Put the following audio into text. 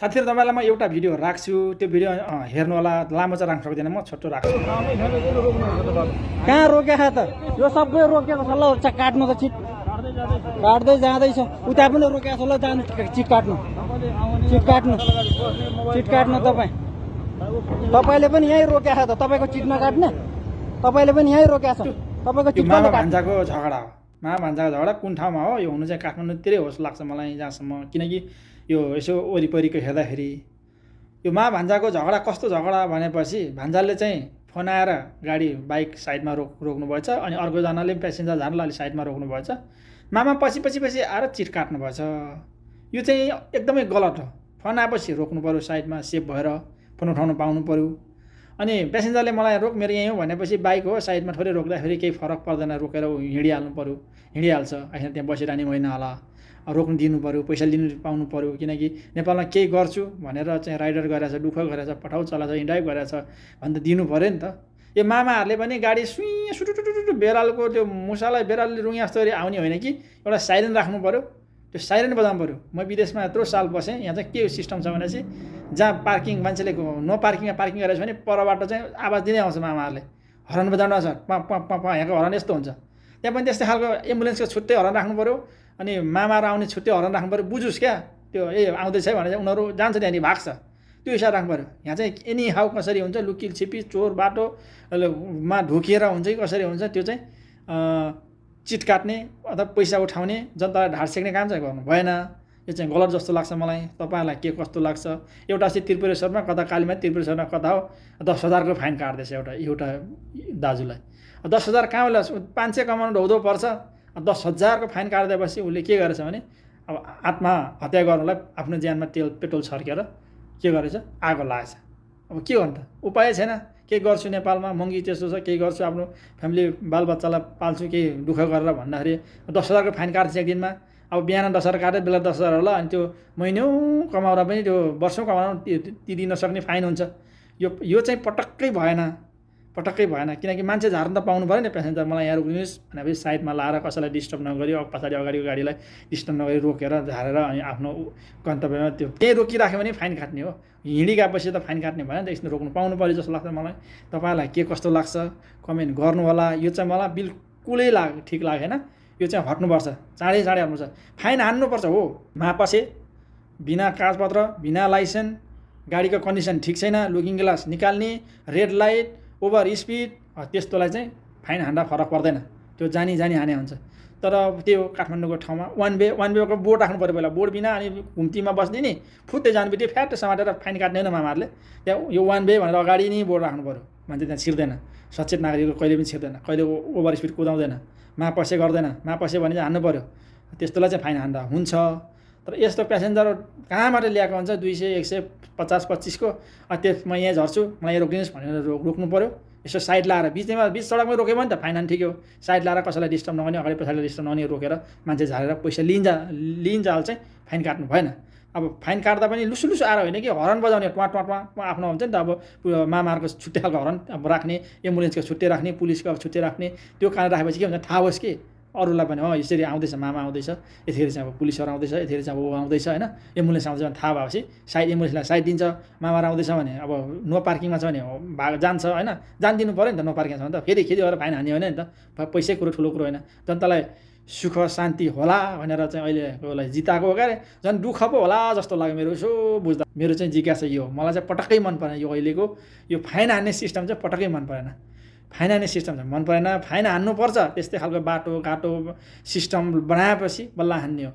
साथीहरु तपाईलाई म एउटा भिडियो राख्छु त्यो भिडियो हेर्नु होला लामो चाहिँ राख्न सक्दिनँ म छोटो राख्छु कहाँ रोकेको त यो सबै रोकेको छ ल काट्नु त चिट काट्दै जाँदैछ उता पनि रोकेको छ ल जानु चिट काट्नु तपाईले पनि यहीँ रोकेको त तपाईको चिट नकाट्ने तपाईले पनि यहीँ रोकेको छ तपाईको चिट मामा भान्जाको झगडा हो मामा भान्जाको झगडा कुन ठाउँमा हो यो हुनु चाहिँ काठमाडौँतिरै हो जस्तो लाग्छ मलाई जहाँसम्म किनकि यो यसो वरिपरिको हेर्दाखेरि यो मामा भान्जाको झगडा कस्तो झगडा भनेपछि भान्जाले चाहिँ फोन आएर गाडी बाइक साइडमा रोक्नु भएछ अनि अर्कोजनाले प्यासेन्जर झार्नलाई अलि साइडमा रोक्नु भएछ मामा पछि आएर चिट काट्नु भएछ यो चाहिँ एकदमै गलत हो फोन आएपछि रोक्नु पर्यो साइडमा सेफ भएर फोन उठाउनु पाउनु पर्यो अनि प्यासेन्जरले मलाई रोक मेरो यहीँ हो भनेपछि बाइक हो साइडमा थोरै रोक्दाखेरि केही फरक पर्दैन रोकेर हिँडिहाल्नु पर्यो हिँडिहाल्छ अहिले त्यहाँ बसिरहने होइन होला रोक्नु दिनु पर्यो पैसा लिनु पाउनु पर्यो किनकि नेपालमा केही गर्छु भनेर चाहिँ राइडर गरेछ दुःख गरेछ पठाउ चलाछ इन्ड्राइभ गरेछ भने त दिनु पर्यो नि त यो मामाहरूले पनि गाडी सुई सुटुटुटु बेरालको त्यो मुसालाई बेरालले रुङ्गे जस्तो आउने होइन कि एउटा साइरन राख्नु पर्यो त्यो साइरन बजाउनु पर्यो म विदेशमा यत्रो साल बसेँ यहाँ चाहिँ के सिस्टम छ भनेपछि जहाँ पार्किङ मान्छेले नो पार्किङमा पार्किङ गरेछ भने परबाट चाहिँ आवाज दिँदै आउँछ मामाहरूले हर्न बजाउनु छ यहाँको हर्न यस्तो हुन्छ त्यहाँ पनि त्यस्तै खालको एम्बुलेन्सको छुट्टै हर्न राख्नु पर्यो अनि मामाहरू आउने छुट्टै हर्न राख्नु पर्यो बुझोस् क्या त्यो आउँदैछ भने चाहिँ उनीहरू जान्छ त्यहाँदेखि भाग्छ त्यो हिसाब राख्नु पर्यो यहाँ चाहिँ एनी हाउ कसरी हुन्छ लुकिल छिपी चोर बाटोमा ढोकिएर हुन्छ कि कसरी हुन्छ त्यो चाहिँ चिट काट्ने अथवा पैसा उठाउने जनतालाई ढाड सेक्ने काम चाहिँ गर्नु भएन यो चाहिँ गलत जस्तो लाग्छ मलाई तपाईँहरूलाई के कस्तो लाग्छ एउटा चाहिँ त्रिपुरेश्वरमा कता कालीमा त्रिपुरेश्वरमा कता हो 10,000को फाइन काट्दैछ एउटा दाजुलाई 10,000 कहाँबाट 500 कमाउनु ढौधो पर्छ 10,000को फाइन काट्दैपछि उसले के गरेछ भने अब आत्महत्या गर्नलाई आफ्नो ज्यानमा पेट्रोल छर्केर के गरेछ आगो लगाएछ अब के गर्नु त उपाय छैन केही गर्छु नेपालमा महँगी त्यस्तो छ केही गर्छु आफ्नो फ्यामिली बालबच्चालाई पाल्छु केही दुःख गरेर भन्दाखेरि 10,000को फाइन काट्छ एक दिनमा अब बिहान 10,000 काट्यो बेला 10,000 होला अनि त्यो महिनौँ कमाउँदा पनि त्यो वर्षौँ कमाउन तिर्न नसक्ने फाइन हुन्छ यो चाहिँ पटक्कै भएन किनकि मान्छे झार्न त पाउनु पऱ्यो नि प्यासेन्जर मलाई यहाँ रोक्नुहोस् भनेपछि साइडमा लाएर कसैलाई डिस्टर्ब नगरी पछाडि अगाडिको गाडीलाई डिस्टर्ब नगरी रोकेर झारेर अनि आफ्नो गन्तव्यमा त्यो त्यही रोकिराख्यो भने फाइन काट्ने हो हिँडी गएपछि त फाइन काट्ने भएन त यसले रोक्नु पाउनु पऱ्यो जस्तो लाग्छ मलाई तपाईँलाई के कस्तो लाग्छ कमेन्ट गर्नु होला यो चाहिँ मलाई बिल्कुलै ठिक लागेन यो चाहिँ हट्नुपर्छ चाँडै हट्नुपर्छ फाइन हान्नुपर्छ हो मापसे बिना कागजपत्र बिना लाइसेन्स गाडीको कन्डिसन ठिक छैन लुकिङ ग्लास निकाल्ने रेड लाइट ओभर स्पिड त्यस्तोलाई चाहिँ फाइन हान्दा फरक पर्दैन त्यो जानी हाने हुन्छ तर त्यो काठमाडौँको ठाउँमा वान वेको बोर्ड राख्नु पऱ्यो पहिला बोर्ड बिना अनि घुम्तीमा बस्ने नि फुत्दै जानु बित्तिकै फ्याट समातेर फाइन काट्ने होइन मामाहरूले त्यहाँ यो वान वे भनेर अगाडि नै बोर्ड राख्नु पऱ्यो मान्छे त्यहाँ छिर्दैन सचेत नागरिकको कहिले पनि छिर्दैन कहिले ओभर स्पिड कुदाउँदैन मापसे गर्दैन मापसे भने चाहिँ हान्नु पऱ्यो त्यस्तोलाई चाहिँ फाइन हान्दा हुन्छ तर यस्तो प्यासेन्जर कहाँबाट ल्याएको हुन्छ 200 150 25को त्यो म यहाँ झर्छु मलाई रोकिदिनुहोस् भनेर रोक्नु पऱ्यो यसो साइड लाएर बिच सडकमै रोक्यो भने त फाइन हान्नु ठिक हो साइड लाएर कसैलाई डिस्टर्ब नगर्ने अगाडि पछाडि डिस्टर्ब नगर्ने रोकेर मान्छे झारेर पैसा लिइन्जाल चाहिँ फाइन काट्नु भएन अब फाइन काट्दा पनि लुसुलुसु आएर होइन कि हर्न बजाउने टुवा आफ्नो हुन्छ नि त अब मामाहरूको छुट्टै खालको हर्न अब राख्ने एम्बुलेन्सको छुट्टै राख्ने पुलिसको अब छुट्टै राख्ने त्यो कारण राखेपछि के हुन्छ थाहा होस् कि अरूलाई पनि यसरी आउँदैछ मामा आउँदैछ यतिखेर चाहिँ अब पुलिसहरू आउँदैछ यतिखेर चाहिँ अब आउँदैछ होइन एम्बुलेन्स आउँदैछ भने थाहा भएपछि साइड एम्बुलेन्सलाई साइड दिन्छ मामा आउँदैछ भने अब नो पार्किङमा छ भने जान्छ होइन जानिदिनु पऱ्यो नि त नो पार्किङ छ भने त फेरि गएर फाइन हान्ने होइन नि त पैसै कुरो ठुलो कुरो होइन जनतालाई सुख शान्ति होला भनेर चाहिँ अहिलेकोलाई जिताएको हो क्या झन् दुःख पो होला जस्तो लाग्यो मेरो यसो बुझ्दा मेरो चाहिँ जिज्ञासा यो मलाई चाहिँ पटक्कै मन परेन यो अहिलेको यो फाइन हान्ने सिस्टम चाहिँ पटक्कै मन परेन फाइन हान्ने सिस्टम चाहिँ मन परेन फाइन हान्नुपर्छ त्यस्तै खालको बाटो घाटो सिस्टम बनाएपछि बल्ल हान्ने हो